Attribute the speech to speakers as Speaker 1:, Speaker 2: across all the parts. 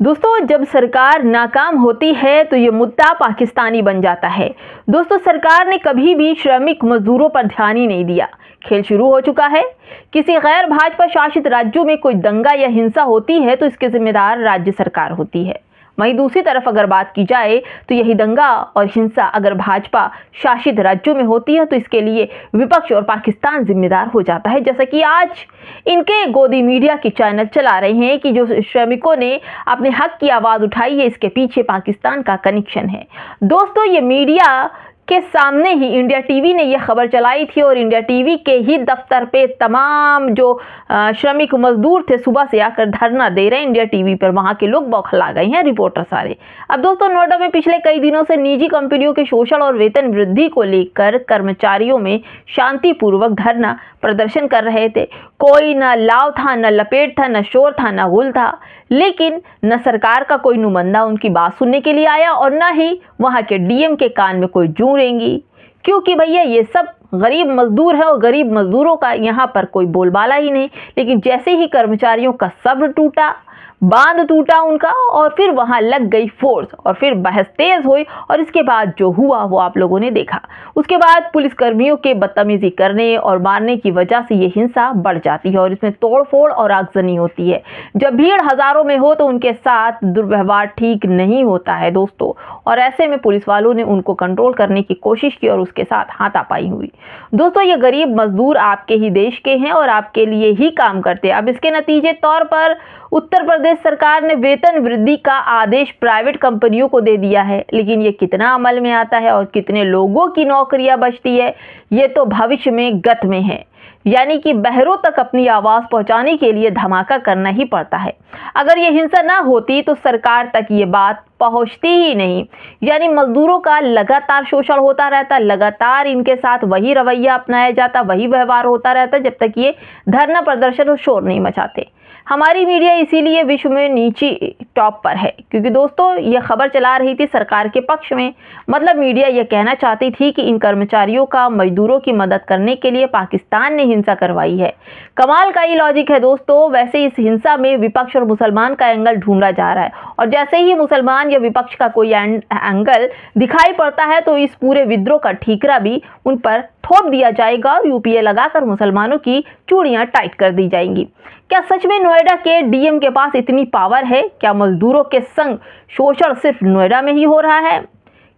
Speaker 1: दोस्तों, जब सरकार नाकाम होती है तो ये मुद्दा पाकिस्तानी बन जाता है। दोस्तों, सरकार ने कभी भी श्रमिक मजदूरों पर ध्यान ही नहीं दिया। खेल शुरू हो चुका है। किसी गैर भाजपा शासित राज्यों में कोई दंगा या हिंसा होती है तो इसके जिम्मेदार राज्य सरकार होती है। वहीं दूसरी तरफ अगर बात की जाए तो यही दंगा और हिंसा अगर भाजपा शासित राज्यों में होती है तो इसके लिए विपक्ष और पाकिस्तान जिम्मेदार हो जाता है। जैसा कि आज इनके गोदी मीडिया की चैनल चला रहे हैं कि जो श्रमिकों ने अपने हक की आवाज़ उठाई है, इसके पीछे पाकिस्तान का कनेक्शन है। दोस्तों, ये मीडिया के सामने ही इंडिया टीवी ने यह खबर चलाई थी और इंडिया टीवी के ही दफ्तर पे तमाम जो श्रमिक मजदूर थे सुबह से आकर धरना दे रहे हैं इंडिया टीवी पर। वहां के लोग बौखला गए हैं, रिपोर्टर सारे। अब दोस्तों, नोएडा में पिछले कई दिनों से निजी कंपनियों के शोषण और वेतन वृद्धि को लेकर कर्मचारियों में शांतिपूर्वक धरना प्रदर्शन कर रहे थे। कोई न लाव था, न लपेट था, न शोर था, न गुल था, लेकिन न सरकार का कोई नुमाइंदा उनकी बात सुनने के लिए आया और न ही वहां के डीएम के कान में कोई जू रेंगी, क्योंकि भैया ये सब गरीब मजदूर है और गरीब मजदूरों का यहाँ पर कोई बोलबाला ही नहीं। लेकिन जैसे ही कर्मचारियों का सब्र टूटा, बांध टूटा उनका, और फिर वहां लग गई फोर्स और फिर बहस तेज हुई और इसके बाद जो हुआ वो आप लोगों ने देखा। उसके बाद पुलिसकर्मियों के बदतमीजी करने और मारने की वजह से ये हिंसा बढ़ जाती है और इसमें तोड़फोड़ और आगजनी होती है। जब भीड़ हजारों में हो तो उनके साथ दुर्व्यवहार ठीक नहीं होता है दोस्तों, और ऐसे में पुलिस वालों ने उनको कंट्रोल करने की कोशिश की और उसके साथ हाथापाई हुई। दोस्तों, ये गरीब मजदूर आपके ही देश के हैं और आपके लिए ही काम करते हैं। अब इसके नतीजे तौर पर उत्तर प्रदेश सरकार ने वेतन वृद्धि का आदेश प्राइवेट कंपनियों को दे दिया है, लेकिन ये कितना अमल में आता है और कितने लोगों की नौकरियां बचती है, ये तो भविष्य में गत में है। यानी कि बहरों तक अपनी आवाज पहुंचाने के लिए धमाका करना ही पड़ता है। अगर ये हिंसा ना होती तो सरकार तक ये बात पहुंचती ही नहीं। यानी मजदूरों का लगातार शोषण होता रहता, लगातार इनके साथ वही रवैया अपनाया जाता, वही व्यवहार होता रहता जब तक ये धरना प्रदर्शन और शोर नहीं मचाते। हमारी मीडिया इसीलिए विश्व में नीचे टॉप पर है, क्योंकि दोस्तों यह खबर चला रही थी सरकार के पक्ष में। मतलब मीडिया यह कहना चाहती थी कि इन कर्मचारियों का मजदूरों की मदद करने के लिए पाकिस्तान ने हिंसा करवाई है। कमाल का ही लॉजिक है दोस्तों। वैसे इस हिंसा में विपक्ष और मुसलमान का एंगल ढूंढा जा रहा है, और जैसे ही मुसलमान या विपक्ष का कोई एंगल दिखाई पड़ता है तो इस पूरे विद्रोह का ठीकरा भी उन पर थोप दिया जाएगा और यूपीए लगाकर मुसलमानों की चूड़ियां टाइट कर दी जाएंगी। क्या सच में नोएडा के डीएम के पास इतनी पावर है? क्या मजदूरों के संग शोषण सिर्फ नोएडा में ही हो रहा है?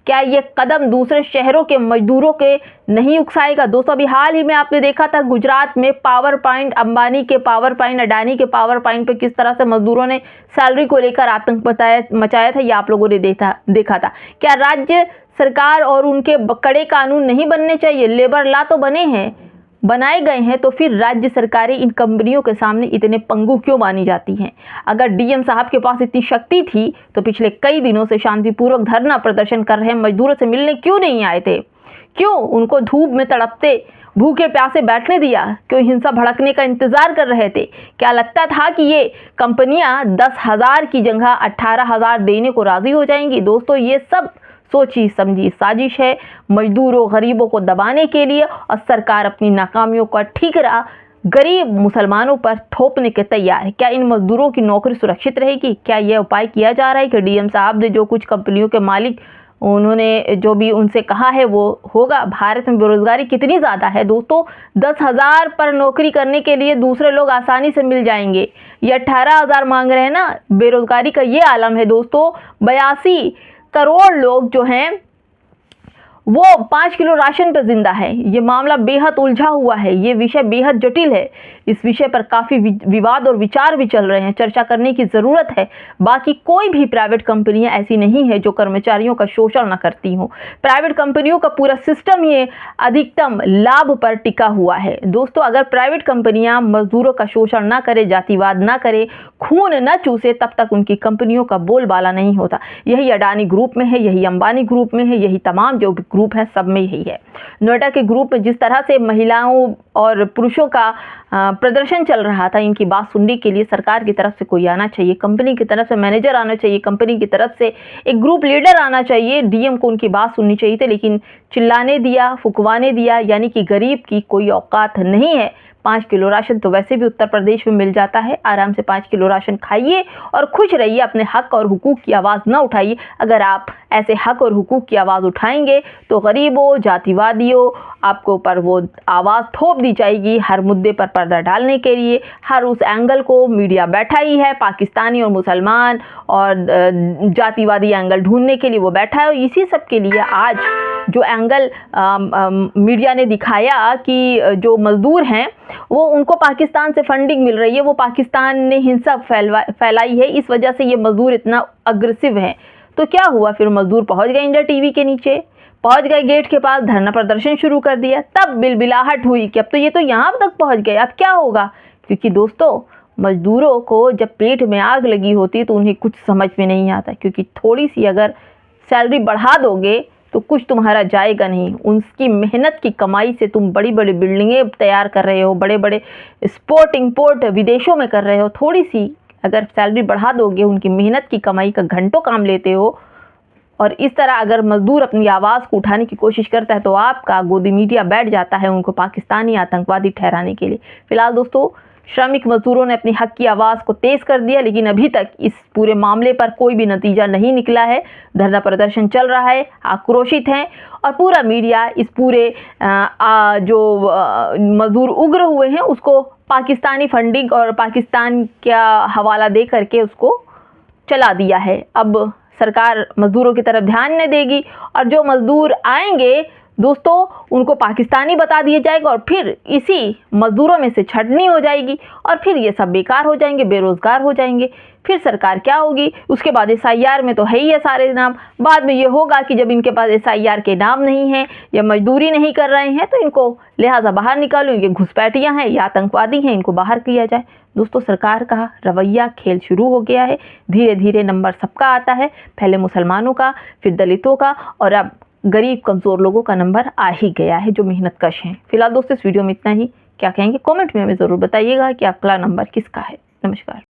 Speaker 1: क्या ये कदम दूसरे शहरों के मजदूरों के नहीं उकसाएगा? दोस्तों, अभी हाल ही में आपने देखा था गुजरात में पावर पॉइंट, अंबानी के पावर पॉइंट, अडानी के पावर पॉइंट पे किस तरह से मजदूरों ने सैलरी को लेकर आतंक मचाया था, ये आप लोगों ने देखा था। क्या राज्य सरकार और उनके कड़े कानून नहीं बनने चाहिए? लेबर लॉ तो बनाए गए हैं, तो फिर राज्य सरकारें इन कंपनियों के सामने इतने पंगु क्यों मानी जाती हैं? अगर डीएम साहब के पास इतनी शक्ति थी तो पिछले कई दिनों से शांतिपूर्वक धरना प्रदर्शन कर रहे मजदूरों से मिलने क्यों नहीं आए थे? क्यों उनको धूप में तड़पते भूखे प्यासे बैठने दिया? क्यों हिंसा भड़कने का इंतजार कर रहे थे? क्या लगता था कि ये कंपनियां 10,000 की जगह 18,000 देने को राजी हो जाएंगी? दोस्तों, ये सब सोची समझी साजिश है मजदूरों गरीबों को दबाने के लिए, और सरकार अपनी नाकामियों का ठीकरा गरीब मुसलमानों पर थोपने के तैयार है। क्या इन मजदूरों की नौकरी सुरक्षित रहेगी? क्या यह उपाय किया जा रहा है कि डीएम साहब ने जो कुछ कंपनियों के मालिक उन्होंने जो भी उनसे कहा है वो होगा? भारत में बेरोजगारी कितनी ज़्यादा है दोस्तों। 10,000 पर नौकरी करने के लिए दूसरे लोग आसानी से मिल जाएंगे। ये 18,000 मांग रहे हैं ना। बेरोजगारी का ये आलम है दोस्तों। 82 करोड़ लोग जो हैं वो 5 किलो राशन पर जिंदा है। ये मामला बेहद उलझा हुआ है, ये विषय बेहद जटिल है। इस विषय पर काफी विवाद और विचार भी चल रहे हैं, चर्चा करने की जरूरत है। बाकी कोई भी प्राइवेट कंपनियां ऐसी नहीं है जो कर्मचारियों का शोषण न करती हों। प्राइवेट कंपनियों का पूरा सिस्टम ये अधिकतम लाभ पर टिका हुआ है दोस्तों। अगर प्राइवेट कंपनियां मजदूरों का शोषण ना करे, जातिवाद ना करे, खून न चूसे, तब तक उनकी कंपनियों का बोलबाला नहीं होता। यही अडानी ग्रुप में है, यही अंबानी ग्रुप में है, यही तमाम जो ग्रुप है सब में यही है। नोएडा के ग्रुप में जिस तरह से महिलाओं और पुरुषों का प्रदर्शन चल रहा था, इनकी बात सुनने के लिए सरकार की तरफ से कोई आना चाहिए, कंपनी की तरफ से मैनेजर आना चाहिए, कंपनी की तरफ से एक ग्रुप लीडर आना चाहिए। डीएम को उनकी बात सुननी चाहिए थी, लेकिन चिल्लाने दिया, फुकवाने दिया, यानी कि गरीब की कोई औकात नहीं है 5 किलो राशन तो वैसे भी उत्तर प्रदेश में मिल जाता है। आराम से 5 किलो राशन खाइए और खुश रहिए, अपने हक और हुकूक की आवाज़ ना उठाइए। अगर आप ऐसे हक और हुकूक की आवाज़ उठाएंगे तो गरीबों, जातिवादियों, आपको पर वो आवाज़ थोप दी जाएगी हर मुद्दे पर पर्दा डालने के लिए। हर उस एंगल को मीडिया बैठा ही है, पाकिस्तानी और मुसलमान और जातिवादी एंगल ढूंढने के लिए वो बैठा है। और इसी सब के लिए आज जो एंगल मीडिया ने दिखाया कि जो मज़दूर हैं वो उनको पाकिस्तान से फंडिंग मिल रही है, वो पाकिस्तान ने हिंसा फैलाई है, इस वजह से ये मज़दूर इतना अग्रेसिव है। तो क्या हुआ, फिर मज़दूर पहुंच गए इंडिया टीवी के नीचे, पहुंच गए गेट के पास, धरना प्रदर्शन शुरू कर दिया। तब बिलबिलाहट हुई कि अब तो ये तो यहाँ तक पहुंच गए, अब क्या होगा। क्योंकि दोस्तों, मज़दूरों को जब पेट में आग लगी होती है तो उन्हें कुछ समझ में नहीं आता, क्योंकि थोड़ी सी अगर सैलरी बढ़ा दोगे तो कुछ तुम्हारा जाएगा नहीं। उनकी मेहनत की कमाई से तुम बड़ी बड़ी बिल्डिंगें तैयार कर रहे हो, बड़े बड़े एक्सपोर्ट इंपोर्ट विदेशों में कर रहे हो। थोड़ी सी अगर सैलरी बढ़ा दोगे, उनकी मेहनत की कमाई का घंटों काम लेते हो, और इस तरह अगर मज़दूर अपनी आवाज़ को उठाने की कोशिश करता है तो आपका गोदी मीडिया बैठ जाता है उनको पाकिस्तानी आतंकवादी ठहराने के लिए। फिलहाल दोस्तों, श्रमिक मजदूरों ने अपनी हक की आवाज़ को तेज़ कर दिया, लेकिन अभी तक इस पूरे मामले पर कोई भी नतीजा नहीं निकला है। धरना प्रदर्शन चल रहा है, आक्रोशित हैं और पूरा मीडिया इस पूरे जो मजदूर उग्र हुए हैं उसको पाकिस्तानी फंडिंग और पाकिस्तान का हवाला दे करके उसको चला दिया है। अब सरकार मजदूरों की तरफ ध्यान नहीं देगी और जो मजदूर आएंगे दोस्तों उनको पाकिस्तानी बता दिया जाएगा और फिर इसी मजदूरों में से छटनी हो जाएगी और फिर ये सब बेकार हो जाएंगे, बेरोजगार हो जाएंगे। फिर सरकार क्या होगी, उसके बाद SIR में तो है ही है सारे नाम। बाद में ये होगा कि जब इनके पास SIR के नाम नहीं है या मजदूरी नहीं कर रहे हैं तो इनको लिहाजा बाहर निकालो, ये घुसपैठियाँ हैं या आतंकवादी हैं, इनको बाहर किया जाए। दोस्तों, सरकार का रवैया खेल शुरू हो गया है। धीरे धीरे नंबर सबका आता है, पहले मुसलमानों का, फिर दलितों का और अब गरीब कमज़ोर लोगों का नंबर आ ही गया है जो मेहनत कश हैं। फिलहाल दोस्तों, इस वीडियो में इतना ही। क्या कहेंगे कमेंट में हमें ज़रूर बताइएगा कि आपका नंबर किसका है। नमस्कार।